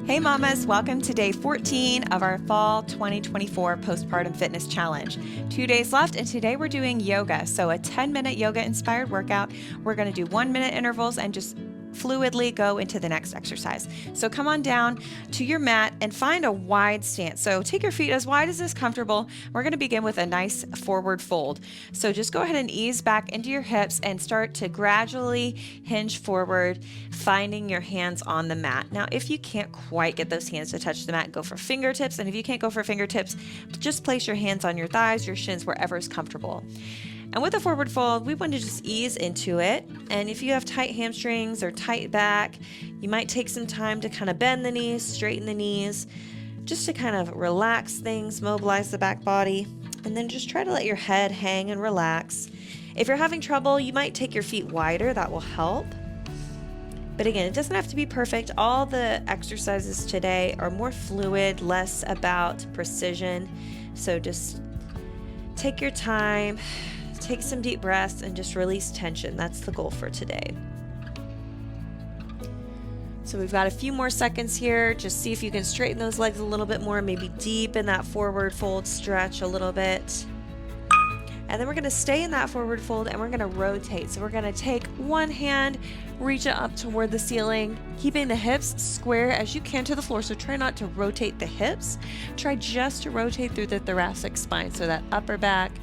Hey mamas, welcome to day 14 of our fall 2024 Postpartum Fitness Challenge. 2 days left, and today we're doing yoga. So a 10-minute yoga inspired workout. We're going to do 1-minute intervals and just fluidly go into the next exercise. So come on down to your mat and find a wide stance. So take your feet as wide as is comfortable. We're going to begin with a nice forward fold. So just go ahead and ease back into your hips and start to gradually hinge forward, finding your hands on the mat. Now, if you can't quite get those hands to touch the mat, go for fingertips. And if you can't go for fingertips, just place your hands on your thighs, your shins, wherever is comfortable. And with a forward fold, we want to just ease into it. And if you have tight hamstrings or tight back, you might take some time to kind of bend the knees, straighten the knees, just to kind of relax things, mobilize the back body, and then just try to let your head hang and relax. If you're having trouble, you might take your feet wider. That will help. But again, it doesn't have to be perfect. All the exercises today are more fluid, less about precision. So just take your time. Take some deep breaths and just release tension. That's the goal for today. So we've got a few more seconds here. Just see if you can straighten those legs a little bit more, maybe deepen that forward fold stretch a little bit. And then we're going to stay in that forward fold and we're going to rotate. So we're going to take one hand, reach it up toward the ceiling, keeping the hips square as you can to the floor. So try not to rotate the hips. Try just to rotate through the thoracic spine. So that upper back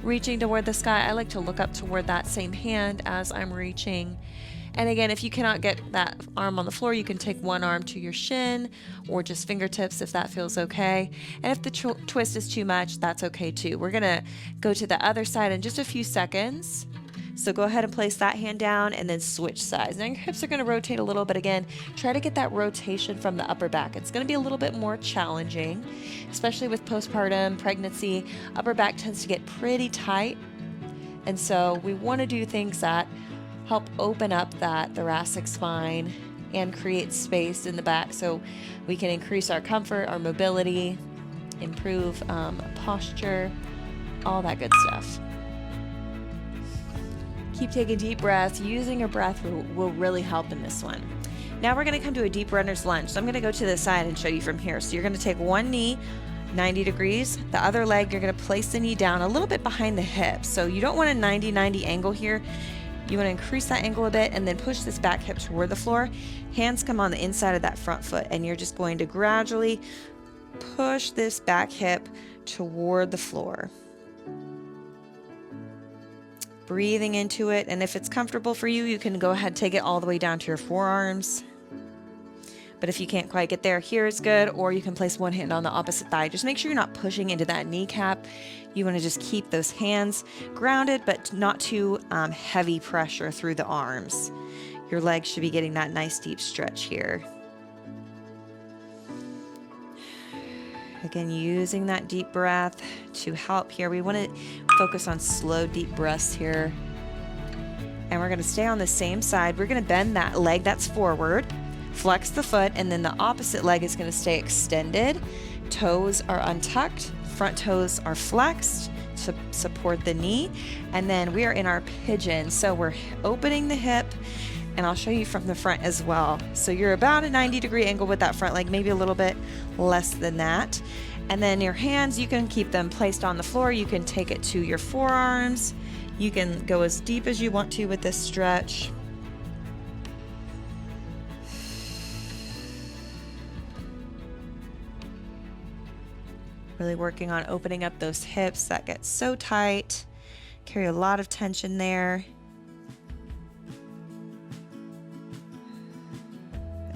reaching toward the sky. I like to look up toward that same hand as I'm reaching. And again, if you cannot get that arm on the floor, you can take one arm to your shin or just fingertips if that feels okay. And if the twist is too much, that's okay too. We're gonna go to the other side in just a few seconds. So go ahead and place that hand down and then switch sides. Now your hips are gonna rotate a little, but again, try to get that rotation from the upper back. It's gonna be a little bit more challenging, especially with postpartum pregnancy. Upper back tends to get pretty tight. And so we wanna do things that help open up that thoracic spine and create space in the back so we can increase our comfort, our mobility, improve posture, all that good stuff. Keep taking deep breaths. Using your breath will really help in this one. Now we're going to come to a deep runner's lunge. So I'm going to go to the side and show you from here. So you're going to take one knee 90 degrees. The other leg, you're going to place the knee down a little bit behind the hip. So you don't want a 90-90 angle here. You want to increase that angle a bit and then push this back hip toward the floor. Hands come on the inside of that front foot and you're just going to gradually push this back hip toward the floor. Breathing into it, and if it's comfortable for you, you can go ahead and take it all the way down to your forearms. But if you can't quite get there, here is good, or you can place one hand on the opposite thigh. Just make sure you're not pushing into that kneecap. You want to just keep those hands grounded, but not too heavy pressure through the arms. Your legs should be getting that nice deep stretch here. Again, using that deep breath to help here. We want to focus on slow, deep breaths here. And we're going to stay on the same side. We're going to bend that leg that's forward, flex the foot, and then the opposite leg is going to stay extended. Toes are untucked, front toes are flexed to support the knee. And then we are in our pigeon. So we're opening the hip, and I'll show you from the front as well. So you're about a 90-degree angle with that front leg, maybe a little bit less than that. And then your hands, you can keep them placed on the floor. You can take it to your forearms. You can go as deep as you want to with this stretch. Really working on opening up those hips that get so tight, carry a lot of tension there.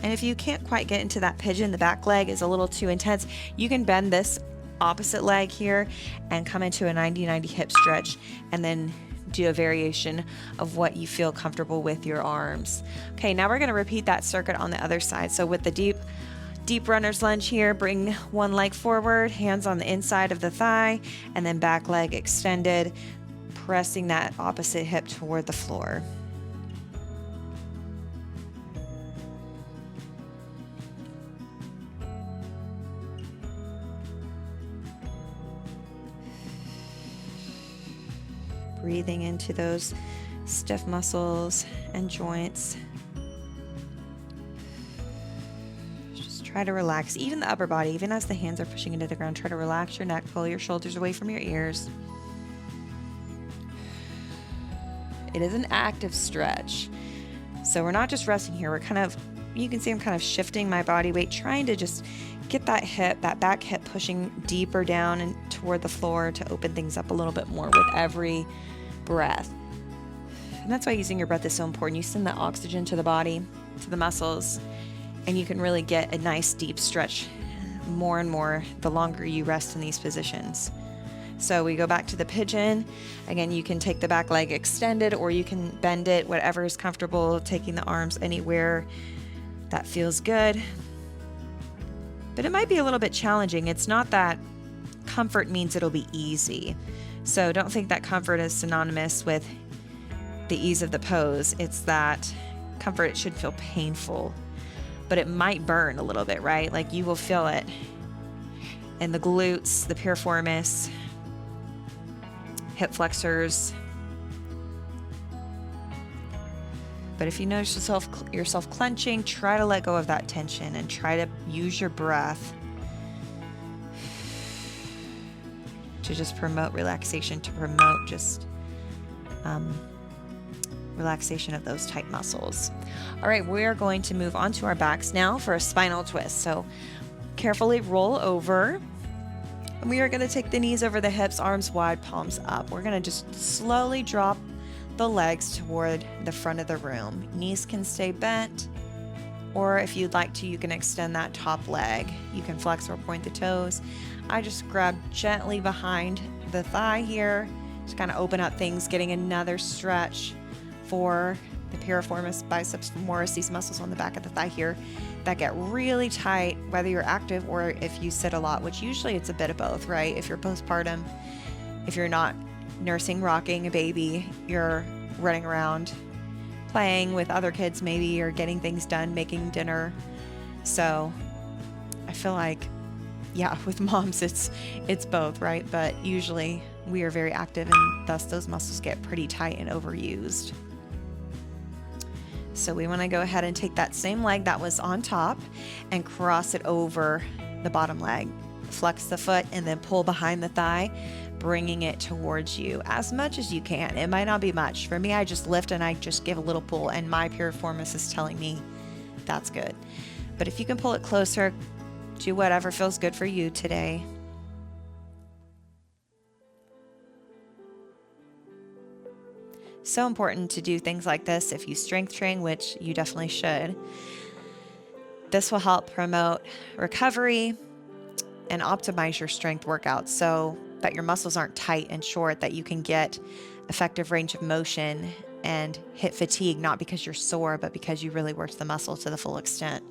And if you can't quite get into that pigeon, the back leg is a little too intense, you can bend this opposite leg here and come into a 90-90 hip stretch and then do a variation of what you feel comfortable with your arms. Okay, now we're going to repeat that circuit on the other side. So with the deep runner's lunge here, bring one leg forward, hands on the inside of the thigh, and then back leg extended, pressing that opposite hip toward the floor. Breathing into those stiff muscles and joints. Just Try to relax, even the upper body, even as the hands are pushing into the ground. Try to relax your neck, pull your shoulders away from your ears. It is an active stretch. So we're not just resting here. We're kind of, you can see I'm kind of shifting my body weight, trying to just get that hip, that back hip pushing deeper down and toward the floor to open things up a little bit more with every breath. And that's why using your breath is so important. You send that oxygen to the body, to the muscles, and you can really get a nice deep stretch more and more the longer you rest in these positions. So we go back to the pigeon. Again, you can take the back leg extended or you can bend it, whatever is comfortable, taking the arms anywhere that feels good. But it might be a little bit challenging. It's not that comfort means it'll be easy. So don't think that comfort is synonymous with the ease of the pose. It's that comfort, it should feel painful, but it might burn a little bit, right? Like you will feel it in the glutes, the piriformis, hip flexors. But if you notice yourself clenching, try to let go of that tension and try to use your breath to just promote relaxation, to promote just relaxation of those tight muscles. All right, we are going to move on to our backs now for a spinal twist. So carefully roll over. And we are going to take the knees over the hips, arms wide, palms up. We're going to just slowly drop the legs toward the front of the room. Knees can stay bent, or if you'd like to, you can extend that top leg. You can flex or point the toes. I just grab gently behind the thigh here, just kind of open up things, getting another stretch for the piriformis, biceps femoris, these muscles on the back of the thigh here that get really tight, whether you're active or if you sit a lot, which usually it's a bit of both, right? If you're postpartum, if you're not nursing, rocking a baby, you're running around, playing with other kids maybe, or getting things done, making dinner. So I feel like, yeah, with moms, it's both, right? But usually we are very active and thus those muscles get pretty tight and overused. So we want to go ahead and take that same leg that was on top and cross it over the bottom leg. Flex the foot and then pull behind the thigh, bringing it towards you as much as you can. It might not be much. For me, I just lift and I just give a little pull, and my piriformis is telling me that's good. But if you can pull it closer, do whatever feels good for you today. So important to do things like this if you strength train, which you definitely should. This will help promote recovery and optimize your strength workouts so that your muscles aren't tight and short, that you can get effective range of motion and hit fatigue, not because you're sore, but because you really worked the muscle to the full extent.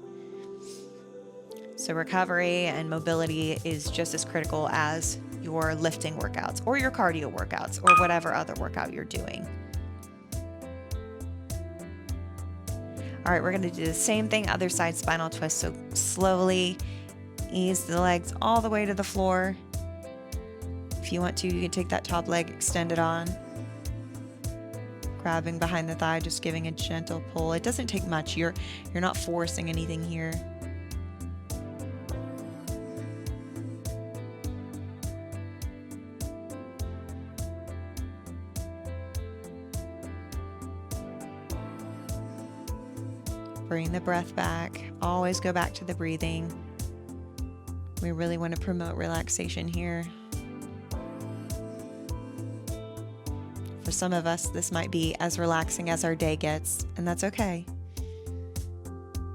So recovery and mobility is just as critical as your lifting workouts or your cardio workouts or whatever other workout you're doing. All right, we're going to do the same thing, other side spinal twist. So slowly ease the legs all the way to the floor. If you want to, you can take that top leg, extend it on, grabbing behind the thigh, just giving a gentle pull. It doesn't take much. You're not forcing anything here. Bring the breath back. Always go back to the breathing. We really want to promote relaxation here. For some of us, this might be as relaxing as our day gets, and that's okay.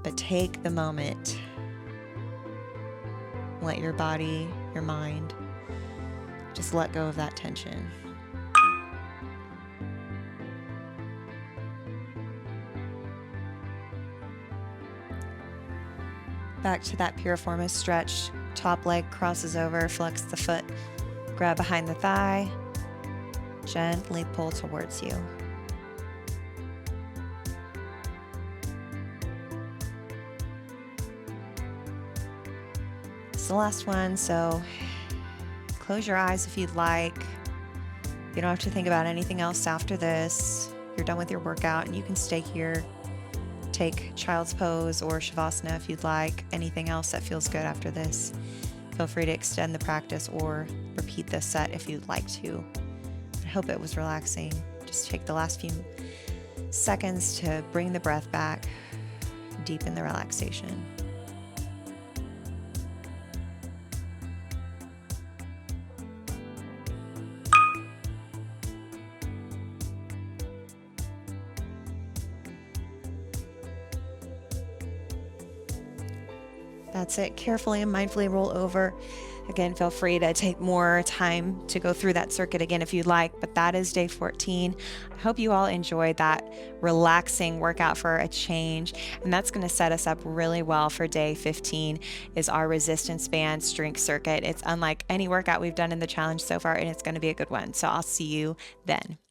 But take the moment. Let your body, your mind, just let go of that tension. Back to that piriformis stretch. Top leg crosses over, flex the foot, grab behind the thigh, gently pull towards you. It's the last one, so close your eyes if you'd like. You don't have to think about anything else after this. You're done with your workout and you can stay here. Take child's pose or shavasana if you'd like. Anything else that feels good after this. Feel free to extend the practice or repeat this set if you'd like to. I hope it was relaxing. Just take the last few seconds to bring the breath back, deepen the relaxation. That's it. Carefully and mindfully roll over. Again, feel free to take more time to go through that circuit again if you'd like, but that is day 14. I hope you all enjoyed that relaxing workout for a change, and that's going to set us up really well for day 15 is our resistance band strength circuit. It's unlike any workout we've done in the challenge so far, and it's going to be a good one. So I'll see you then.